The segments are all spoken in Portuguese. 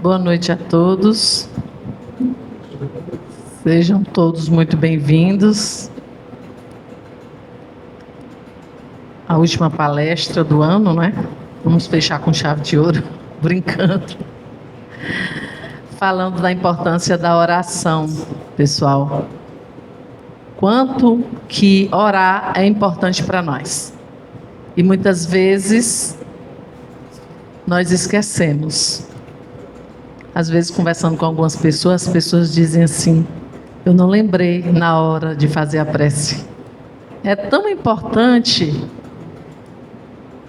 Boa noite a todos. Sejam todos muito bem-vindos à última palestra do ano, né? Vamos fechar com chave de ouro, brincando. Falando da importância da oração, pessoal. Quanto que orar é importante para nós. E muitas vezes nós esquecemos. Às vezes, conversando com algumas pessoas, as pessoas dizem assim: eu não lembrei na hora de fazer a prece. É tão importante,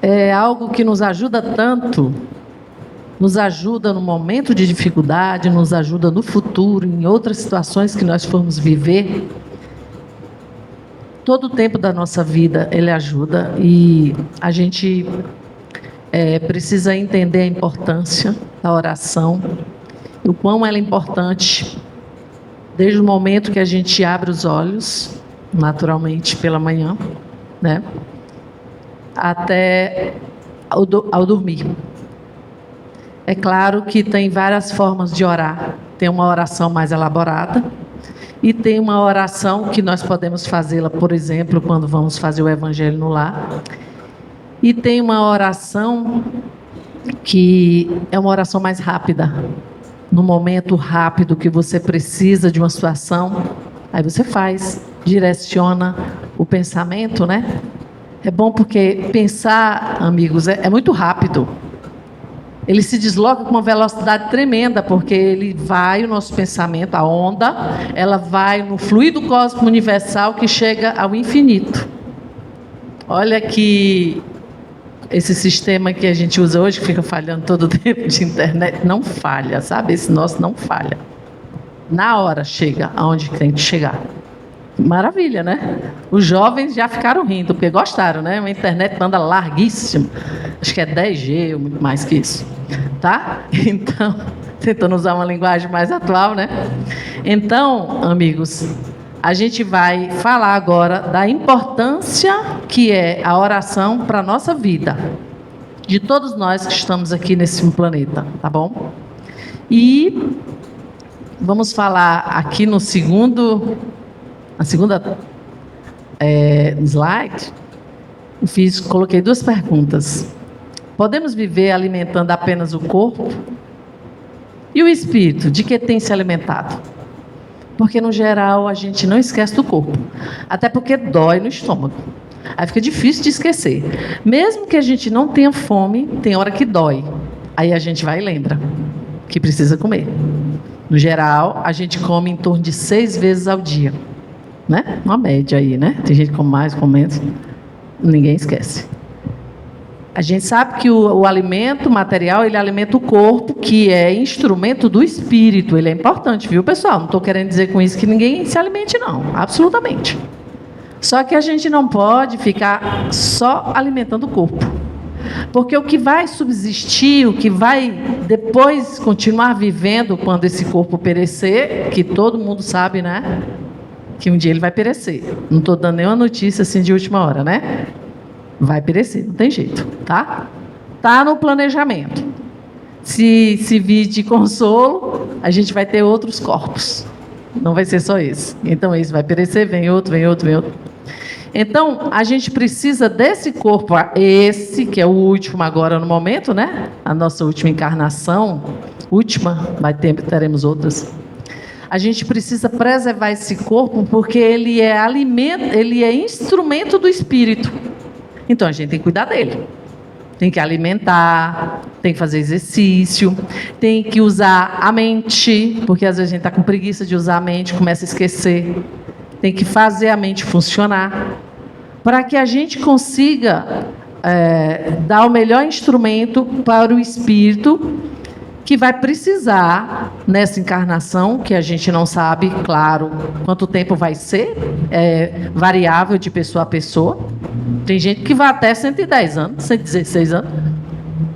é algo que nos ajuda tanto, nos ajuda no momento de dificuldade, nos ajuda no futuro, em outras situações que nós formos viver. Todo o tempo da nossa vida ele ajuda, e a gente precisa entender a importância da oração, o quão ela é importante desde o momento que a gente abre os olhos, naturalmente pela manhã, né, até ao dormir. É claro que tem várias formas de orar. Tem uma oração mais elaborada e tem uma oração que nós podemos fazê-la, por exemplo, quando vamos fazer o Evangelho no lar. E tem uma oração que é uma oração mais rápida. No momento rápido que você precisa de uma situação, aí você faz, direciona o pensamento, né? É bom porque pensar, amigos, é muito rápido. Ele se desloca com uma velocidade tremenda, porque ele vai, o nosso pensamento, a onda, ela vai no fluido cósmico universal que chega ao infinito. Olha que esse sistema que a gente usa hoje, que fica falhando todo o tempo de internet, não falha, sabe? Esse nosso não falha. Na hora chega aonde tem que chegar. Maravilha, né? Os jovens já ficaram rindo, porque gostaram, né? Uma internet banda larguíssima. Acho que é 10G ou muito mais que isso. Tá? Então, tentando usar uma linguagem mais atual, né? Então, amigos, a gente vai falar agora da importância que é a oração para a nossa vida, de todos nós que estamos aqui nesse planeta, tá bom? E vamos falar aqui na segunda slide, coloquei 2 perguntas. Podemos viver alimentando apenas o corpo? E o espírito, de que tem se alimentado? Porque, no geral, a gente não esquece do corpo. Até porque dói no estômago. Aí fica difícil de esquecer. Mesmo que a gente não tenha fome, tem hora que dói. Aí a gente vai e lembra que precisa comer. No geral, a gente come em torno de 6 vezes ao dia. Né? Uma média aí, né? Tem gente que come mais, come menos. Ninguém esquece. A gente sabe que o alimento material, ele alimenta o corpo, que é instrumento do espírito. Ele é importante, viu, pessoal? Não estou querendo dizer com isso que ninguém se alimente, não. Absolutamente. Só que a gente não pode ficar só alimentando o corpo. Porque o que vai subsistir, o que vai depois continuar vivendo quando esse corpo perecer, que todo mundo sabe, né? Que um dia ele vai perecer. Não estou dando nenhuma notícia assim de última hora, né? Vai perecer, não tem jeito, tá? Tá no planejamento. Se vir de consolo, a gente vai ter outros corpos. Não vai ser só esse. Então, esse vai perecer, vem outro, vem outro, vem outro. Então, a gente precisa desse corpo, esse, que é o último agora no momento, né? A nossa última encarnação, teremos outras. A gente precisa preservar esse corpo, porque ele é alimento, ele é instrumento do espírito. Então, a gente tem que cuidar dele. Tem que alimentar, tem que fazer exercício, tem que usar a mente, porque às vezes a gente está com preguiça de usar a mente, começa a esquecer. Tem que fazer a mente funcionar, para que a gente consiga dar o melhor instrumento para o espírito, que vai precisar, nessa encarnação, que a gente não sabe, claro, quanto tempo vai ser, variável de pessoa a pessoa. Tem gente que vai até 110 anos, 116 anos.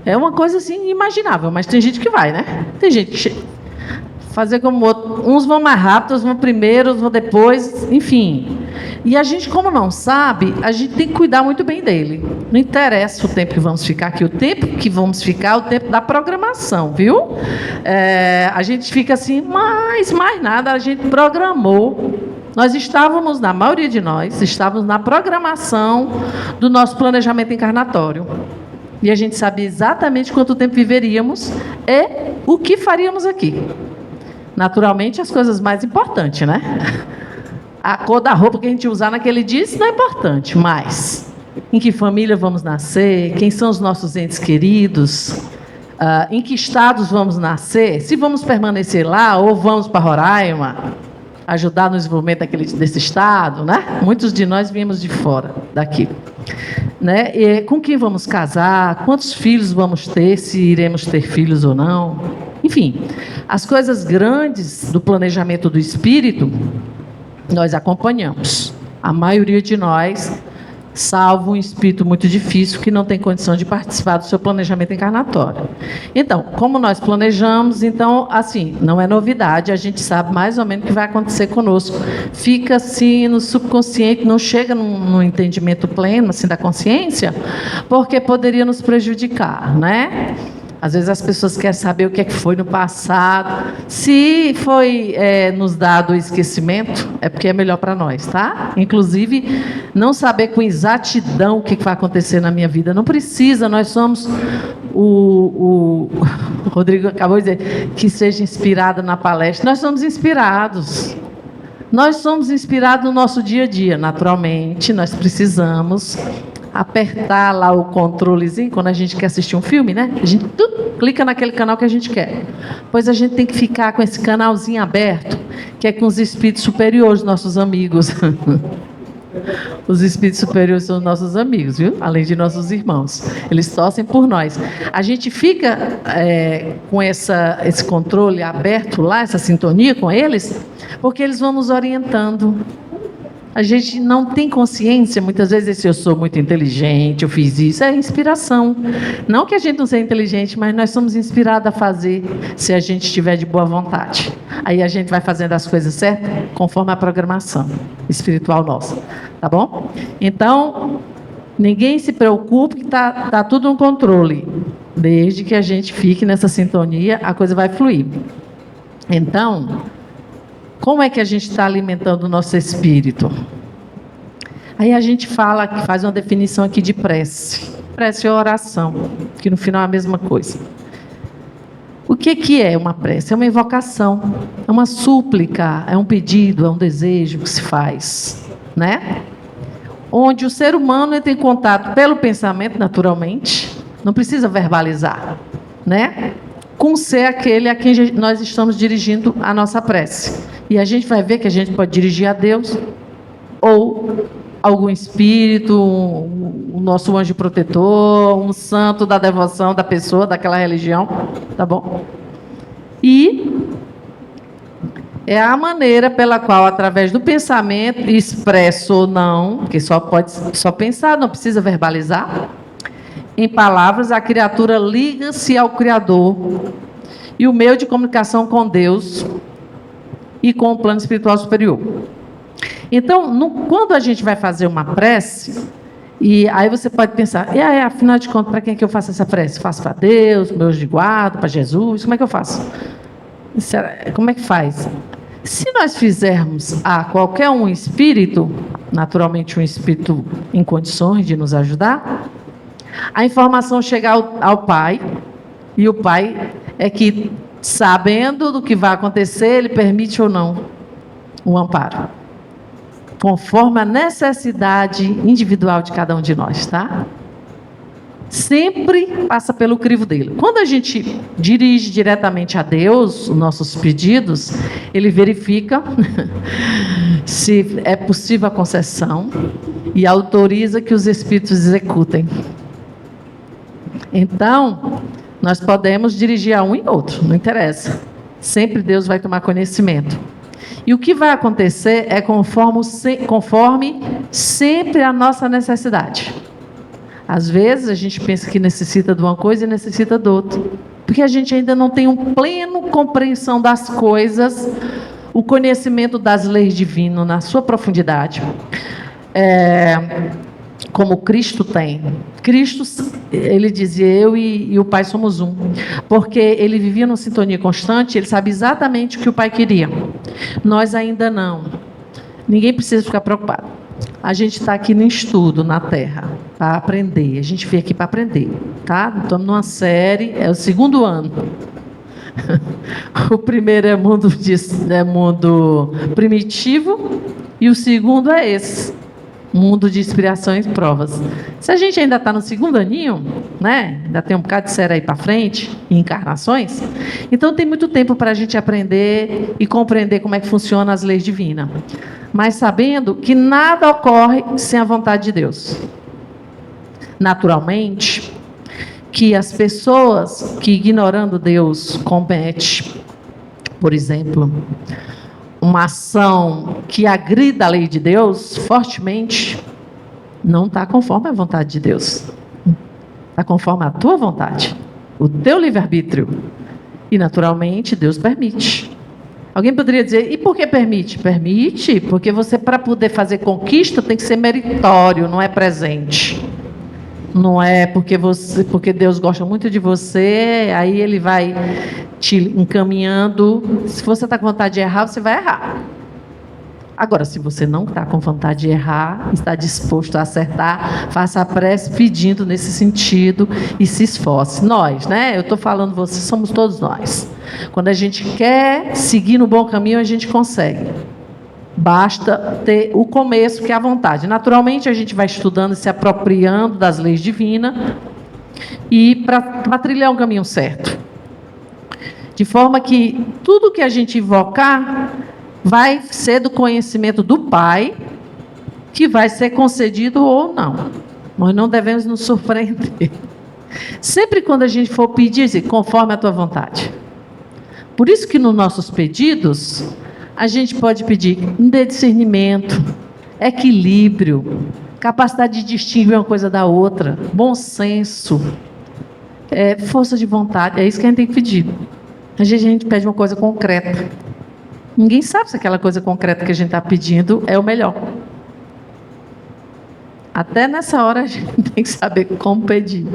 É uma coisa assim inimaginável, mas tem gente que vai, né? Tem gente que fazer como outro. Uns vão mais rápido, outros vão primeiro, outros vão depois, enfim. E a gente, como não sabe, a gente tem que cuidar muito bem dele. Não interessa o tempo que vamos ficar aqui, o tempo que vamos ficar é o tempo da programação, viu? A gente fica assim, mas mais nada, a gente programou. Nós estávamos, na maioria de nós, estávamos na programação do nosso planejamento encarnatório. E a gente sabia exatamente quanto tempo viveríamos e o que faríamos aqui. Naturalmente, as coisas mais importantes, né? A cor da roupa que a gente usar naquele dia, isso não é importante, mas em que família vamos nascer, quem são os nossos entes queridos, em que estados vamos nascer, se vamos permanecer lá ou vamos para Roraima, ajudar no desenvolvimento desse estado, né? Muitos de nós viemos de fora daqui. Né? E com quem vamos casar, quantos filhos vamos ter, se iremos ter filhos ou não. Enfim, as coisas grandes do planejamento do espírito, nós acompanhamos. A maioria de nós, salvo um espírito muito difícil que não tem condição de participar do seu planejamento encarnatório. Então, como nós planejamos, então, assim, não é novidade, a gente sabe mais ou menos o que vai acontecer conosco. Fica assim no subconsciente, não chega num entendimento pleno assim da consciência, porque poderia nos prejudicar, né? Às vezes as pessoas querem saber o que é que foi no passado. Se foi nos dado o esquecimento, é porque é melhor para nós, tá? Inclusive, não saber com exatidão o que vai acontecer na minha vida. Não precisa, nós somos o Rodrigo acabou de dizer que seja inspirado na palestra. Nós somos inspirados. Nós somos inspirados no nosso dia a dia, naturalmente. Nós precisamos apertar lá o controlezinho quando a gente quer assistir um filme, né? A gente clica naquele canal que a gente quer. Pois a gente tem que ficar com esse canalzinho aberto, que é com os espíritos superiores, nossos amigos. Os espíritos superiores são nossos amigos, viu? Além de nossos irmãos. Eles torcem por nós. A gente fica com esse controle aberto lá, essa sintonia com eles, porque eles vão nos orientando. A gente não tem consciência, muitas vezes, se eu sou muito inteligente, eu fiz isso, é inspiração. Não que a gente não seja inteligente, mas nós somos inspirados a fazer se a gente estiver de boa vontade. Aí a gente vai fazendo as coisas certas conforme a programação espiritual nossa. Tá bom? Então, ninguém se preocupe que tá tudo no controle. Desde que a gente fique nessa sintonia, a coisa vai fluir. Então, como é que a gente está alimentando o nosso espírito? Aí a gente faz uma definição aqui de prece. Prece é oração, que no final é a mesma coisa. O que é uma prece? É uma invocação, é uma súplica, é um pedido, é um desejo que se faz, né? Onde o ser humano entra em contato pelo pensamento, naturalmente, não precisa verbalizar, né? Com ser aquele a quem nós estamos dirigindo a nossa prece. E a gente vai ver que a gente pode dirigir a Deus ou algum espírito, o nosso anjo protetor, um santo da devoção da pessoa, daquela religião, tá bom? E é a maneira pela qual, através do pensamento, expresso ou não, porque pode só pensar, não precisa verbalizar, em palavras, a criatura liga-se ao Criador e o meio de comunicação com Deus e com o plano espiritual superior. Então, quando a gente vai fazer uma prece, e aí você pode pensar, afinal de contas, para quem é que eu faço essa prece? Faço para Deus, meu anjo de guarda, para Jesus, como é que eu faço? Como é que faz? Se nós fizermos a qualquer um espírito, naturalmente um espírito em condições de nos ajudar, a informação chega ao Pai, e o Pai é que, sabendo do que vai acontecer, ele permite ou não o amparo, conforme a necessidade individual de cada um de nós, tá? Sempre passa pelo crivo dele. Quando a gente dirige diretamente a Deus os nossos pedidos, ele verifica se é possível a concessão e autoriza que os espíritos executem. Então, nós podemos dirigir a um e outro, não interessa. Sempre Deus vai tomar conhecimento. E o que vai acontecer é conforme sempre a nossa necessidade. Às vezes a gente pensa que necessita de uma coisa e necessita de outra. Porque a gente ainda não tem uma plena compreensão das coisas, o conhecimento das leis divinas na sua profundidade, como Cristo tem. Cristo, ele dizia, eu e o Pai somos um, porque ele vivia numa sintonia constante, ele sabe exatamente o que o Pai queria. Nós ainda não. Ninguém precisa ficar preocupado. A gente está aqui no estudo, na Terra, para aprender. A gente veio aqui para aprender, tá? Estamos numa série, é o 2º ano. O primeiro é mundo primitivo e o segundo é esse, mundo de inspirações e provas. Se a gente ainda está no 2º aninho, né? Ainda tem um bocado de série aí para frente, encarnações, então tem muito tempo para a gente aprender e compreender como é que funcionam as leis divinas. Mas sabendo que nada ocorre sem a vontade de Deus. Naturalmente, que as pessoas que, ignorando Deus, cometem, por exemplo, uma ação que agrida a lei de Deus fortemente, não está conforme a vontade de Deus. Está conforme a tua vontade, o teu livre-arbítrio. E, naturalmente, Deus permite. Alguém poderia dizer, e por que permite? Permite porque você, para poder fazer conquista, tem que ser meritório, não é presente. Não é porque Deus gosta muito de você, aí Ele vai te encaminhando. Se você está com vontade de errar, você vai errar. Agora, se você não está com vontade de errar, está disposto a acertar, faça a prece pedindo nesse sentido e se esforce. Nós, né? Eu estou falando você, somos todos nós. Quando a gente quer seguir no bom caminho, a gente consegue. Basta ter o começo, que é a vontade. Naturalmente, a gente vai estudando e se apropriando das leis divinas e para trilhar um caminho certo. De forma que tudo que a gente invocar vai ser do conhecimento do Pai, que vai ser concedido ou não. Nós não devemos nos surpreender. Sempre quando a gente for pedir, dizer, conforme a tua vontade. Por isso que nos nossos pedidos, a gente pode pedir discernimento, equilíbrio, capacidade de distinguir uma coisa da outra, bom senso, força de vontade. É isso que a gente tem que pedir. Às vezes a gente pede uma coisa concreta. Ninguém sabe se aquela coisa concreta que a gente está pedindo é o melhor. Até nessa hora a gente tem que saber como pedir.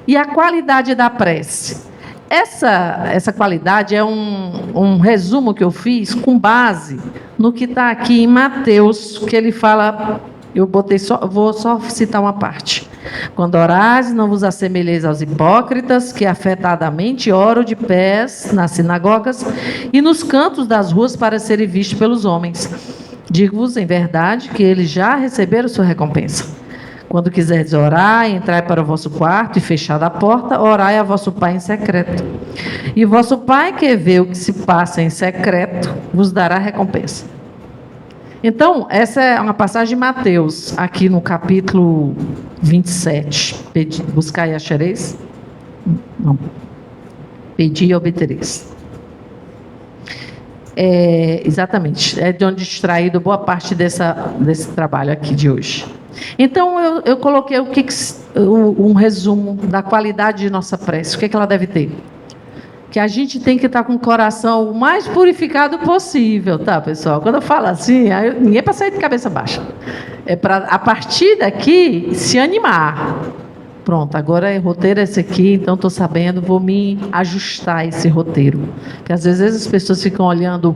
E a qualidade da prece. Essa qualidade é um resumo que eu fiz com base no que está aqui em Mateus, que ele fala, vou só citar uma parte. Quando orais, não vos assemelheis aos hipócritas, que afetadamente oram de pés nas sinagogas e nos cantos das ruas para serem vistos pelos homens. Digo-vos em verdade que eles já receberam sua recompensa. Quando quiserdes orar, entrai para o vosso quarto e fechada a porta, orai a vosso Pai em secreto. E vosso Pai, que vê o que se passa em secreto, vos dará recompensa. Então, essa é uma passagem de Mateus, aqui no capítulo 27. Buscai e achareis? Não. Pedi e obtereis. Exatamente, é de onde extraído boa parte desse trabalho aqui de hoje. Então, eu coloquei um resumo da qualidade de nossa prece. O que ela deve ter? Que a gente tem que estar com o coração o mais purificado possível, tá, pessoal? Quando eu falo assim, ninguém é para sair de cabeça baixa. É para, a partir daqui, se animar. Pronto, agora o roteiro é esse aqui, então estou sabendo, vou me ajustar a esse roteiro. Porque às vezes as pessoas ficam olhando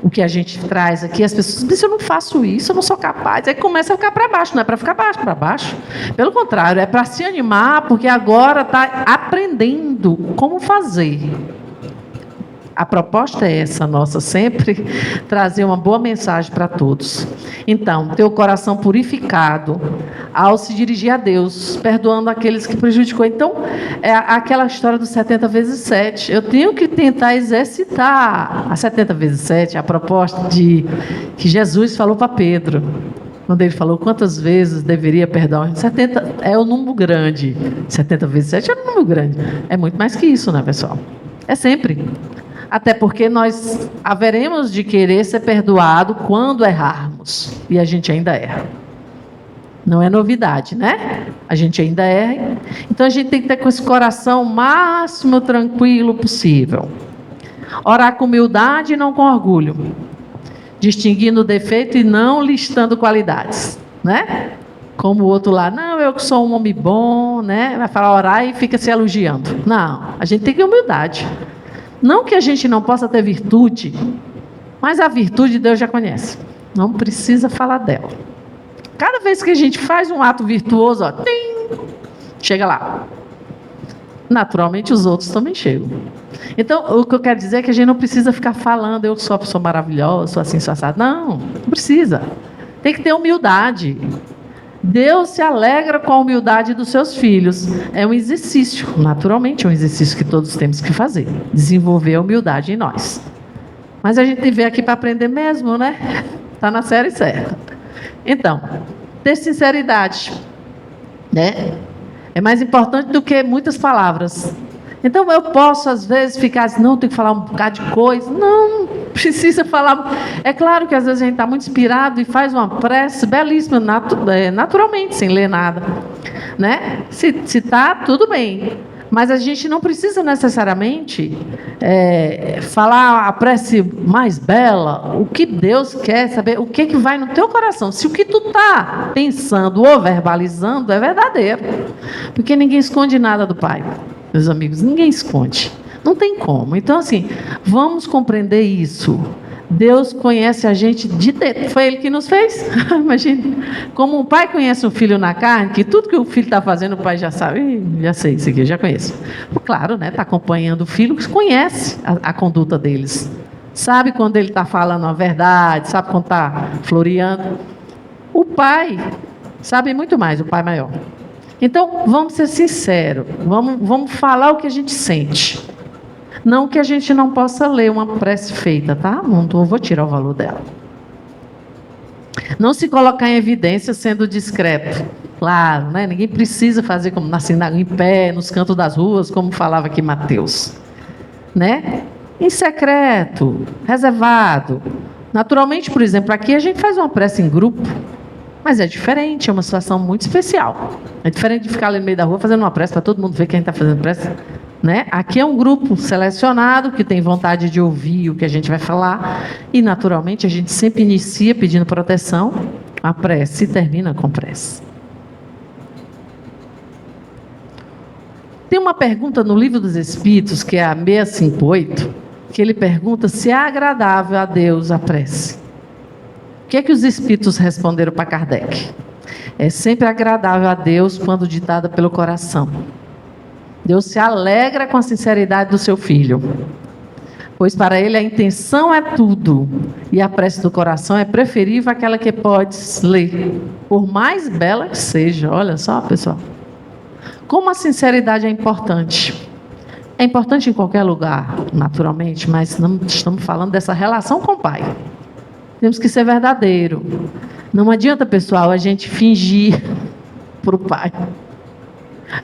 o que a gente traz aqui, as pessoas dizem, eu não faço isso, eu não sou capaz. Aí começa a ficar para baixo, não é para ficar para baixo. Pelo contrário, é para se animar, porque agora está aprendendo como fazer. A proposta é essa nossa, sempre trazer uma boa mensagem para todos. Então, ter o coração purificado ao se dirigir a Deus, perdoando aqueles que prejudicou. Então, é aquela história dos 70 vezes 7. Eu tenho que tentar exercitar a 70 vezes 7, a proposta que Jesus falou para Pedro. Quando ele falou quantas vezes deveria perdoar. 70 é o número grande. 70 vezes 7 é o número grande. É muito mais que isso, né, pessoal? É sempre. Até porque nós haveremos de querer ser perdoado quando errarmos. E a gente ainda erra. Não é novidade, né? A gente ainda erra. Então a gente tem que ter com esse coração o máximo tranquilo possível. Orar com humildade e não com orgulho. Distinguindo o defeito e não listando qualidades, né? Como o outro lá, não, eu sou um homem bom, né? Vai falar orar e fica se elogiando. Não, a gente tem que ter humildade. Não que a gente não possa ter virtude, mas a virtude Deus já conhece. Não precisa falar dela. Cada vez que a gente faz um ato virtuoso, ó, tim, chega lá. Naturalmente os outros também chegam. Então, o que eu quero dizer é que a gente não precisa ficar falando, eu sou uma pessoa maravilhosa, sou assim, sou assado. Não precisa. Tem que ter humildade. Deus se alegra com a humildade dos seus filhos. É um exercício, naturalmente é um exercício que todos temos que fazer. Desenvolver a humildade em nós. Mas a gente veio aqui para aprender mesmo, né? Está na série certa. Então, ter sinceridade, né? É mais importante do que muitas palavras. Então eu posso às vezes ficar assim, não, tenho que falar um bocado de coisa. Não precisa falar. É claro que às vezes a gente está muito inspirado e faz uma prece belíssima, naturalmente, sem ler nada, né? Se está, tudo bem. Mas a gente não precisa necessariamente falar a prece mais bela. O que Deus quer saber, o que vai no teu coração. Se o que tu está pensando ou verbalizando é verdadeiro. Porque ninguém esconde nada do Pai, meus amigos. Ninguém esconde. Não tem como. Então, assim, vamos compreender isso. Deus conhece a gente de dentro. Foi Ele que nos fez. Imagina. Como um pai conhece um filho na carne, que tudo que o filho está fazendo, o pai já sabe. Já sei isso aqui, já conheço. Claro, né? Está acompanhando o filho, que conhece a conduta deles. Sabe quando ele está falando a verdade, sabe quando está floreando. O pai sabe muito mais, o pai maior. Então, vamos ser sinceros. Vamos falar o que a gente sente. Não que a gente não possa ler uma prece feita, tá? Não vou tirar o valor dela. Não se colocar em evidência sendo discreto. Claro, né? Ninguém precisa fazer como na sinagoga, em pé, nos cantos das ruas, como falava aqui Mateus. Né? Em secreto, reservado. Naturalmente, por exemplo, aqui a gente faz uma prece em grupo, mas é diferente, é uma situação muito especial. É diferente de ficar ali no meio da rua fazendo uma prece para todo mundo ver quem está fazendo prece. Né? Aqui é um grupo selecionado que tem vontade de ouvir o que a gente vai falar e, naturalmente, a gente sempre inicia pedindo proteção, a prece e termina com prece. Tem uma pergunta no Livro dos Espíritos, que é a 658, que ele pergunta se é agradável a Deus a prece. O que é que os Espíritos responderam para Kardec? É sempre agradável a Deus quando ditada pelo coração. Deus se alegra com a sinceridade do seu filho, pois para ele a intenção é tudo, e a prece do coração é preferível àquela que podes ler, por mais bela que seja. Olha só, pessoal, como a sinceridade é importante. É importante em qualquer lugar, naturalmente, mas não estamos falando dessa relação com o Pai. Temos que ser verdadeiro. Não adianta, pessoal, a gente fingir para o Pai.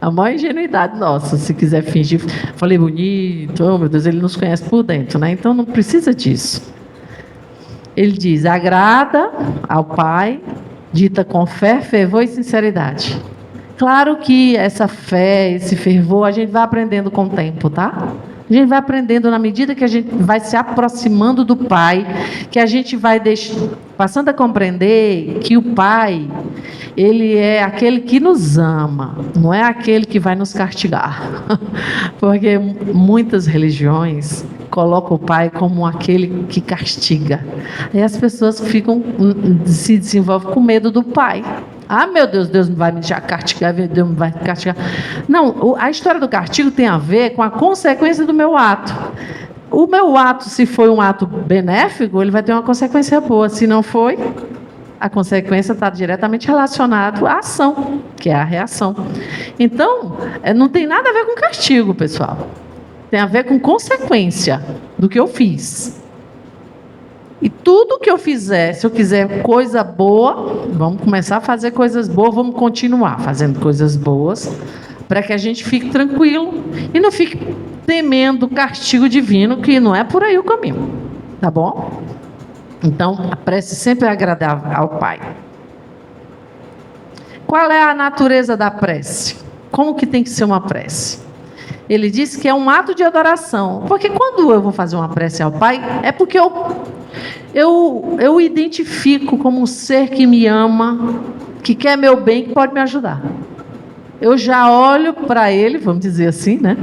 A maior ingenuidade nossa, se quiser fingir, falei bonito, oh meu Deus, ele nos conhece por dentro, né? Então não precisa disso. Ele diz, agrada ao Pai, dita com fé, fervor e sinceridade. Claro que essa fé, esse fervor, a gente vai aprendendo com o tempo, tá? A gente vai aprendendo na medida que a gente vai se aproximando do Pai, que a gente vai passando a compreender que o Pai, Ele é aquele que nos ama, não é aquele que vai nos castigar. Porque muitas religiões colocam o Pai como aquele que castiga. E as pessoas se desenvolvem com medo do Pai. Ah, meu Deus, Deus não vai me castigar, Deus não vai me castigar. Não, a história do castigo tem a ver com a consequência do meu ato. O meu ato, se foi um ato benéfico, ele vai ter uma consequência boa. Se não foi, a consequência está diretamente relacionada à ação, que é a reação. Então, não tem nada a ver com castigo, pessoal. Tem a ver com consequência do que eu fiz. E tudo que eu fizer, se eu quiser coisa boa, vamos começar a fazer coisas boas, vamos continuar fazendo coisas boas, para que a gente fique tranquilo e não fique temendo o castigo divino, que não é por aí o caminho. Tá bom? Então, a prece sempre é agradável ao Pai. Qual é a natureza da prece? Como que tem que ser uma prece? Ele diz que é um ato de adoração. Porque quando eu vou fazer uma prece ao Pai, é porque eu identifico como um ser que me ama, que quer meu bem, que pode me ajudar. Eu já olho para Ele, vamos dizer assim, né?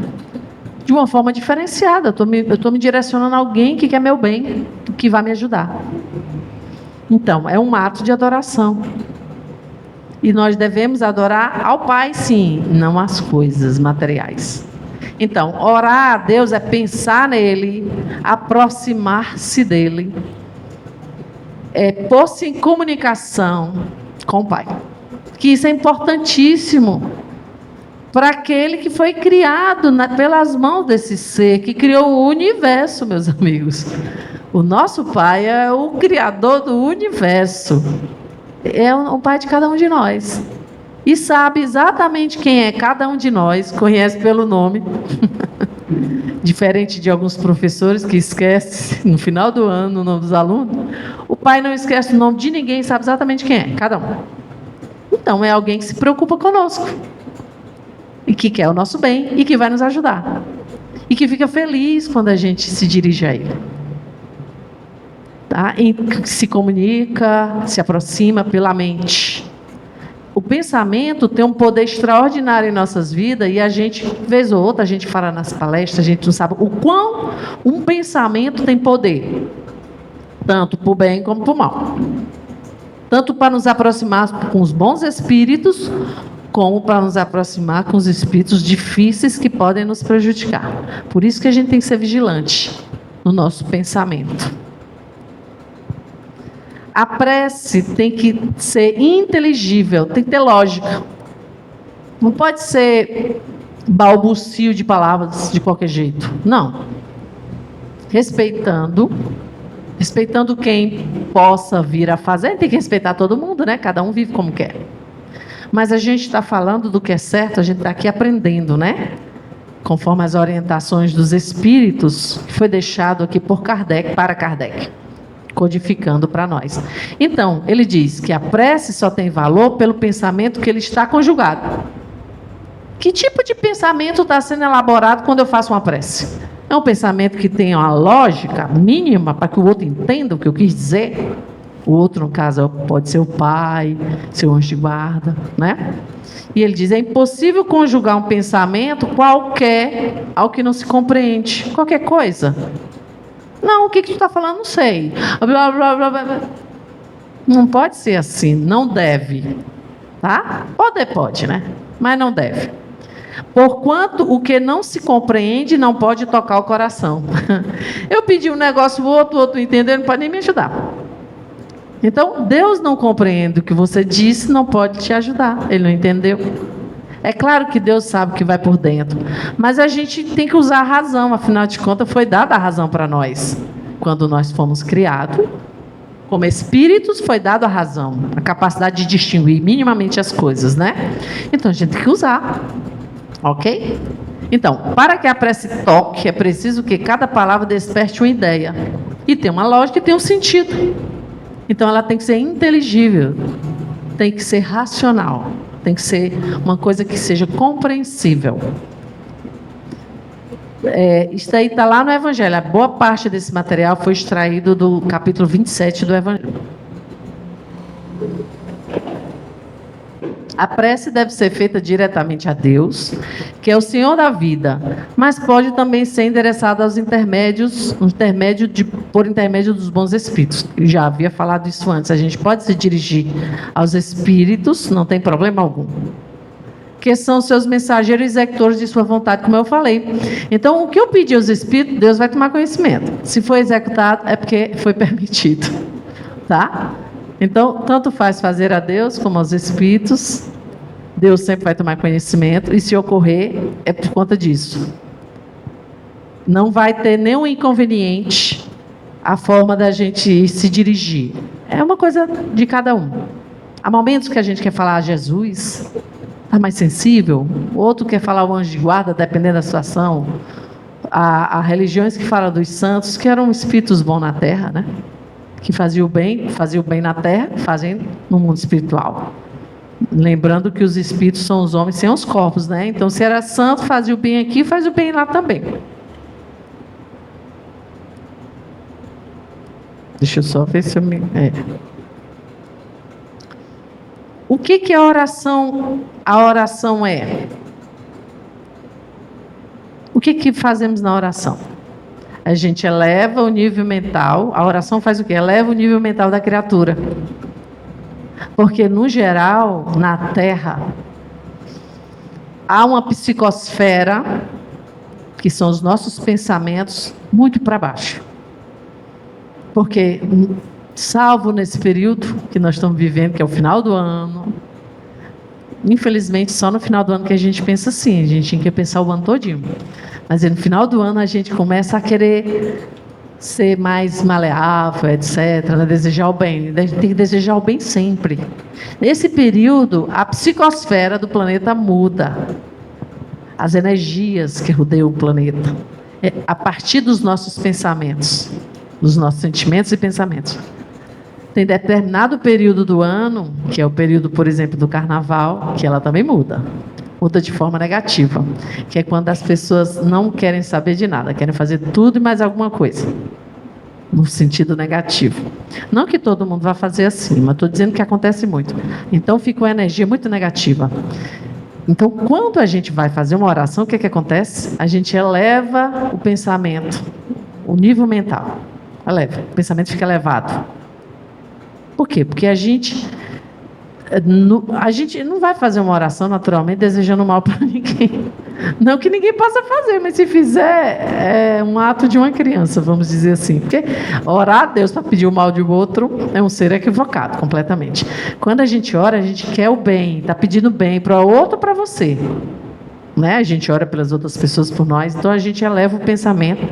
De uma forma diferenciada. Eu estou me direcionando a alguém que quer meu bem, que vai me ajudar. Então, é um ato de adoração. E nós devemos adorar ao Pai, sim, não às coisas materiais. Então, orar a Deus é pensar nele, aproximar-se dele, é pôr-se em comunicação com o Pai. Que isso é importantíssimo para aquele que foi criado pelas mãos desse ser, que criou o universo, meus amigos. O nosso Pai é o Criador do universo. É o Pai de cada um de nós. E sabe exatamente quem é cada um de nós, conhece pelo nome. Diferente de alguns professores que esquecem no final do ano o nome dos alunos, o Pai não esquece o nome de ninguém, sabe exatamente quem é, cada um. Então é alguém que se preocupa conosco, e que quer o nosso bem, e que vai nos ajudar, e que fica feliz quando a gente se dirige a Ele. Tá? E se comunica, se aproxima pela mente. O pensamento tem um poder extraordinário em nossas vidas, e a gente, vez ou outra, a gente fala nas palestras, a gente não sabe o quão um pensamento tem poder, tanto para o bem como para o mal. Tanto para nos aproximar com os bons espíritos, como para nos aproximar com os espíritos difíceis que podem nos prejudicar. Por isso que a gente tem que ser vigilante no nosso pensamento. A prece tem que ser inteligível, tem que ter lógica. Não pode ser balbucio de palavras de qualquer jeito. Não. Respeitando quem possa vir a fazer. Tem que respeitar todo mundo, né? Cada um vive como quer. Mas a gente está falando do que é certo, a gente está aqui aprendendo, né? Conforme as orientações dos espíritos, que foi deixado aqui por Kardec, para Kardec, codificando para nós. Então, ele diz que a prece só tem valor pelo pensamento que ele está conjugado. Que tipo de pensamento está sendo elaborado quando eu faço uma prece? É um pensamento que tem uma lógica mínima para que o outro entenda o que eu quis dizer? O outro, no caso, pode ser o pai, seu anjo de guarda, né? E ele diz, é impossível conjugar um pensamento qualquer ao que não se compreende. Qualquer coisa. Não, o que tu está falando? Não sei. Blá, blá, blá, blá. Não pode ser assim, não deve. Tá? Pode, né? Mas não deve. Porquanto o que não se compreende não pode tocar o coração. Eu pedi um negócio, o outro entendeu, não pode nem me ajudar. Então, Deus não compreende o que você disse, não pode te ajudar. Ele não entendeu. É claro que Deus sabe o que vai por dentro, mas a gente tem que usar a razão, afinal de contas foi dada a razão para nós. Quando nós fomos criados, como espíritos, foi dada a razão, a capacidade de distinguir minimamente as coisas, né? Então a gente tem que usar, ok? Então, para que a prece toque, é preciso que cada palavra desperte uma ideia, e tem uma lógica e tem um sentido. Então ela tem que ser inteligível, tem que ser racional. Tem que ser uma coisa que seja compreensível. Isso aí está lá no Evangelho. A boa parte desse material foi extraído do capítulo 27 do Evangelho. A prece deve ser feita diretamente a Deus, que é o Senhor da vida, mas pode também ser endereçada aos por intermédio dos bons espíritos. Eu já havia falado isso antes. A gente pode se dirigir aos espíritos, não tem problema algum, que são seus mensageiros executores de sua vontade, como eu falei. Então, o que eu pedi aos espíritos, Deus vai tomar conhecimento. Se foi executado, é porque foi permitido. Tá? Então, tanto faz fazer a Deus como aos espíritos. Deus sempre vai tomar conhecimento. E se ocorrer, é por conta disso. Não vai ter nenhum inconveniente a forma da gente se dirigir. É uma coisa de cada um. Há momentos que a gente quer falar a Jesus, está mais sensível. Outro quer falar o anjo de guarda, dependendo da situação. Há religiões que falam dos santos, que eram espíritos bons na terra, né? Que faziam o bem na terra, fazem no mundo espiritual. Lembrando que os espíritos são os homens sem os corpos, né? Então, se era santo, fazia o bem aqui, faz o bem lá também. Deixa eu só ver se eu me... O que a oração? A oração é? O que fazemos na oração? A gente eleva o nível mental. A oração faz o quê? Eleva o nível mental da criatura. Porque, no geral, na Terra, há uma psicosfera, que são os nossos pensamentos, muito para baixo. Porque, salvo nesse período que nós estamos vivendo, que é o final do ano, infelizmente, só no final do ano que a gente pensa assim, a gente tinha que pensar o ano todinho. Mas no final do ano a gente começa a querer ser mais maleável, etc., né? Desejar o bem. A gente tem que desejar o bem sempre. Nesse período, a psicosfera do planeta muda. As energias que rodeiam o planeta. A partir dos nossos pensamentos, dos nossos sentimentos e pensamentos. Tem determinado período do ano, que é o período, por exemplo, do carnaval, que ela também muda. Muda de forma negativa, que é quando as pessoas não querem saber de nada, querem fazer tudo e mais alguma coisa, no sentido negativo. Não que todo mundo vá fazer assim, mas estou dizendo que acontece muito. Então fica uma energia muito negativa. Então, quando a gente vai fazer uma oração, o que acontece? A gente eleva o pensamento, o nível mental. Eleva, o pensamento fica elevado. Por quê? Porque a gente não vai fazer uma oração naturalmente desejando mal para ninguém. Não que ninguém possa fazer, mas se fizer, é um ato de uma criança, vamos dizer assim. Porque orar a Deus para pedir o mal de outro é um ser equivocado, completamente. Quando a gente ora, a gente quer o bem, está pedindo bem para o outro ou para você. Né? A gente ora pelas outras pessoas por nós, então a gente eleva o pensamento,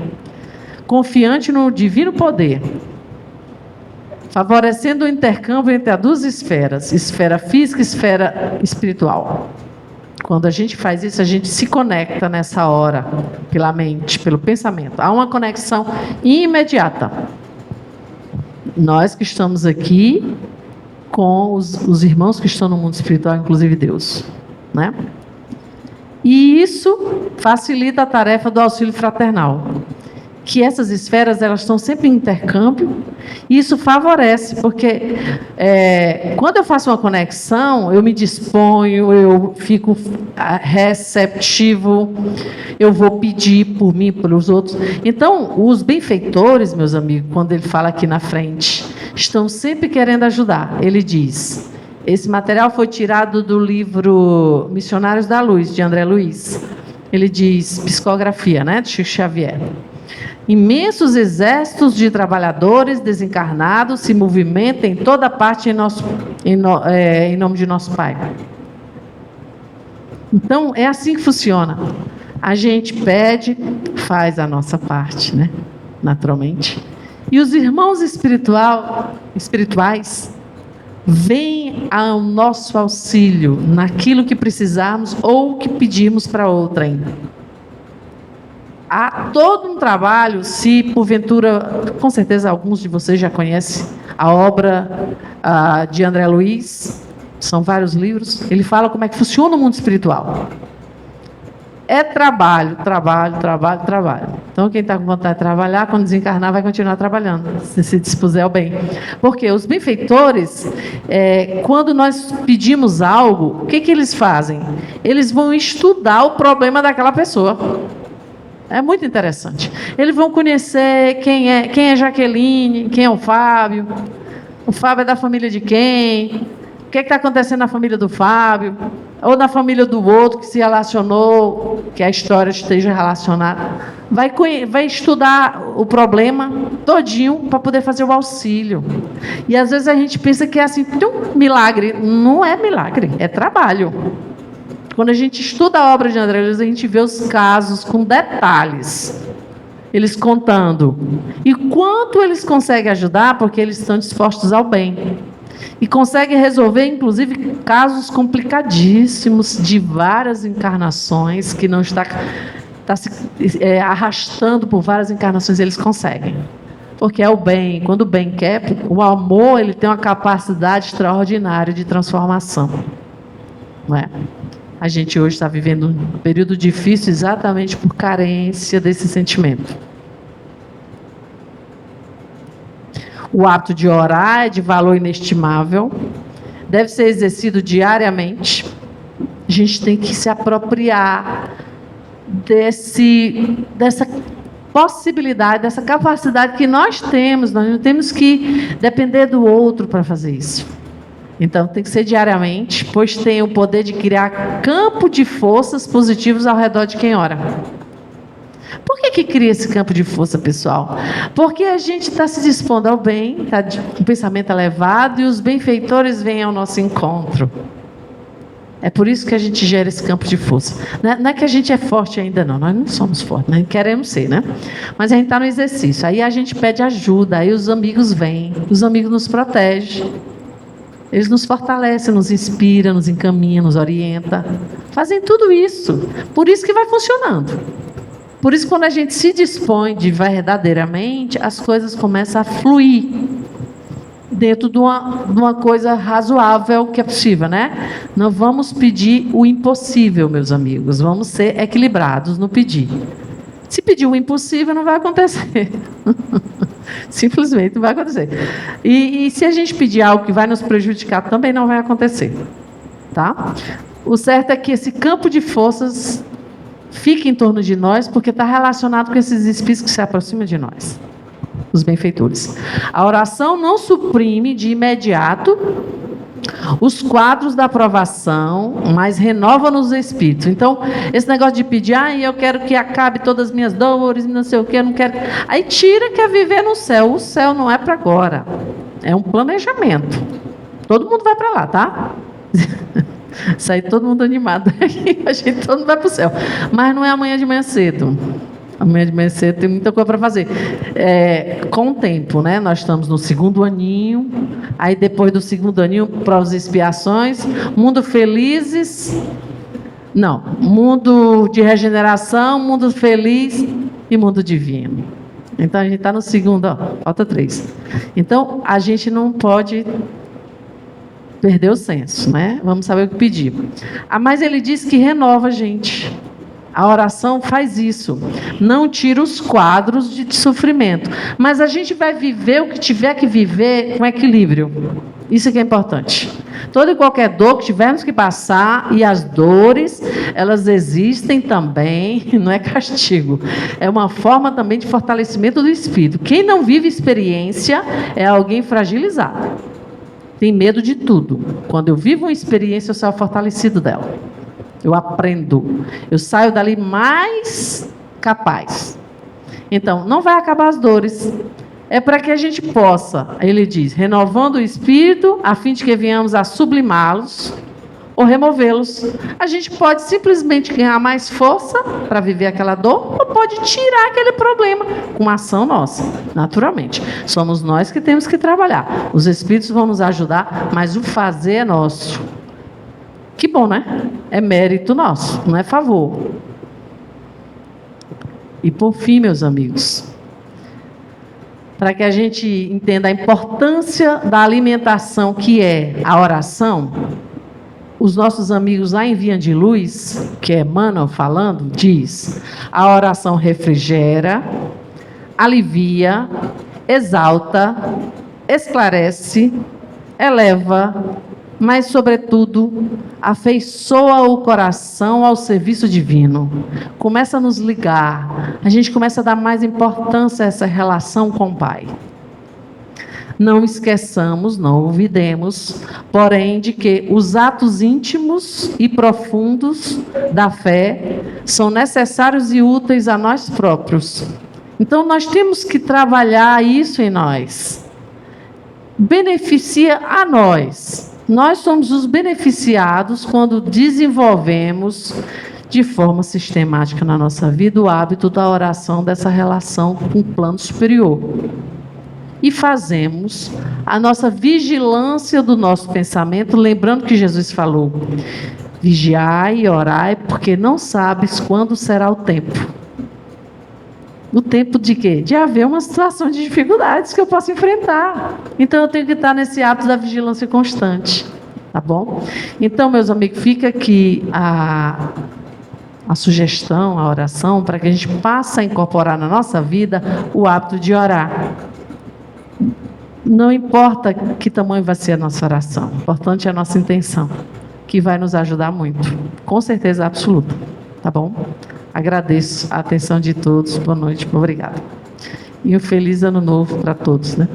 confiante no divino poder, favorecendo o intercâmbio entre as duas esferas, esfera física e esfera espiritual. Quando a gente faz isso, a gente se conecta nessa hora, pela mente, pelo pensamento. Há uma conexão imediata. Nós que estamos aqui com os irmãos que estão no mundo espiritual, inclusive Deus. Né? E isso facilita a tarefa do auxílio fraternal. Que essas esferas elas estão sempre em intercâmbio, e isso favorece, porque quando eu faço uma conexão, eu me disponho, eu fico receptivo, eu vou pedir por mim, pelos outros. Então, os benfeitores, meus amigos, quando ele fala aqui na frente, estão sempre querendo ajudar. Ele diz, esse material foi tirado do livro Missionários da Luz, de André Luiz. Ele diz, psicografia, né, de Chico Xavier. Imensos exércitos de trabalhadores desencarnados se movimentam em toda parte em nome de nosso Pai. Então, é assim que funciona. A gente pede, faz a nossa parte, né? Naturalmente. E os irmãos espirituais vêm ao nosso auxílio naquilo que precisarmos ou que pedimos para outrem. Há todo um trabalho, se porventura, com certeza alguns de vocês já conhecem a obra de André Luiz, são vários livros, ele fala como é que funciona o mundo espiritual. É trabalho, trabalho, trabalho, trabalho. Então, quem está com vontade de trabalhar, quando desencarnar, vai continuar trabalhando, se dispuser ao bem. Porque os benfeitores, quando nós pedimos algo, o que eles fazem? Eles vão estudar o problema daquela pessoa. É muito interessante. Eles vão conhecer quem é Jaqueline, quem é o Fábio. O Fábio é da família de quem? O que está acontecendo na família do Fábio? Ou na família do outro que se relacionou, que a história esteja relacionada. Vai estudar o problema todinho para poder fazer o auxílio. E às vezes a gente pensa que é assim, um milagre. Não é milagre, é trabalho. Quando a gente estuda a obra de André Luiz, a gente vê os casos com detalhes. Eles contando. E quanto eles conseguem ajudar, porque eles estão dispostos ao bem. E conseguem resolver, inclusive, casos complicadíssimos de várias encarnações, que não está se arrastando por várias encarnações, eles conseguem. Porque é o bem. Quando o bem quer, o amor ele tem uma capacidade extraordinária de transformação. não é? A gente hoje está vivendo um período difícil exatamente por carência desse sentimento. O hábito de orar é de valor inestimável, deve ser exercido diariamente. A gente tem que se apropriar dessa possibilidade, dessa capacidade que nós não temos que depender do outro para fazer isso. Então tem que ser diariamente, pois tem o poder de criar campo de forças positivos ao redor de quem ora. Por que cria esse campo de força, pessoal? Porque a gente está se dispondo ao bem, está com o pensamento elevado e os benfeitores vêm ao nosso encontro. É por isso que a gente gera esse campo de força. Não é que a gente é forte ainda, não. Nós não somos fortes, nós queremos ser, né? Mas a gente está no exercício. Aí a gente pede ajuda, aí os amigos vêm, os amigos nos protegem. Eles nos fortalecem, nos inspiram, nos encaminham, nos orientam. Fazem tudo isso. Por isso que vai funcionando. Por isso, quando a gente se dispõe de verdadeiramente, as coisas começam a fluir dentro de uma coisa razoável que é possível, né? Não vamos pedir o impossível, meus amigos. Vamos ser equilibrados no pedir. Se pedir o impossível, não vai acontecer. Simplesmente não vai acontecer. E se a gente pedir algo que vai nos prejudicar, também não vai acontecer. Tá? O certo é que esse campo de forças fique em torno de nós, porque está relacionado com esses espíritos que se aproximam de nós, os benfeitores. A oração não suprime de imediato os quadros da aprovação, mas renova nos espíritos. Então, esse negócio de pedir, eu quero que acabe todas as minhas dores, não sei o que, eu não quero. Aí tira que é viver no céu. O céu não é para agora, é um planejamento. Todo mundo vai para lá, tá? Sai todo mundo animado aqui, a gente todo mundo vai para o céu. Mas não é amanhã de manhã cedo. Amanhã de manhã cedo tem muita coisa para fazer. Com o tempo, né? Nós estamos no segundo aninho, aí depois do segundo aninho, provas e expiações, mundo felizes, não, mundo de regeneração, mundo feliz e mundo divino. Então a gente está no segundo, falta 3. Então a gente não pode perder o senso, né? Vamos saber o que pedir. Mas ele diz que renova a gente. A oração faz isso. Não tira os quadros de sofrimento. Mas a gente vai viver o que tiver que viver com equilíbrio. Isso que é importante. Toda e qualquer dor que tivermos que passar, e as dores, elas existem também, não é castigo. É uma forma também de fortalecimento do espírito. Quem não vive experiência é alguém fragilizado. Tem medo de tudo. Quando eu vivo uma experiência, eu saio fortalecido dela. Eu aprendo. Eu saio dali mais capaz. Então, não vai acabar as dores. É para que a gente possa, ele diz, renovando o espírito, a fim de que venhamos a sublimá-los ou removê-los. A gente pode simplesmente ganhar mais força para viver aquela dor, ou pode tirar aquele problema com uma ação nossa, naturalmente. Somos nós que temos que trabalhar. Os espíritos vão nos ajudar, mas o fazer é nosso. Que bom, né? É mérito nosso, não é favor. E por fim, meus amigos, para que a gente entenda a importância da alimentação que é a oração, os nossos amigos lá em Via de Luz, que é Emmanuel falando, diz: a oração refrigera, alivia, exalta, esclarece, eleva, mas, sobretudo, afeiçoa o coração ao serviço divino. Começa a nos ligar, a gente começa a dar mais importância a essa relação com o Pai. Não esqueçamos, não olvidemos, porém, de que os atos íntimos e profundos da fé são necessários e úteis a nós próprios. Então, nós temos que trabalhar isso em nós. Beneficia a nós. Nós somos os beneficiados quando desenvolvemos de forma sistemática na nossa vida o hábito da oração, dessa relação com o plano superior. E fazemos a nossa vigilância do nosso pensamento, lembrando que Jesus falou: vigiai e orai, porque não sabes quando será o tempo. O tempo de quê? De haver uma situação de dificuldades que eu posso enfrentar. Então eu tenho que estar nesse hábito da vigilância constante. Tá bom? Então, meus amigos, fica aqui a sugestão, a oração, para que a gente passe a incorporar na nossa vida o hábito de orar. Não importa que tamanho vai ser a nossa oração, o importante é a nossa intenção, que vai nos ajudar muito, com certeza absoluta. Tá bom? Agradeço a atenção de todos. Boa noite, obrigada. E um feliz ano novo para todos, né?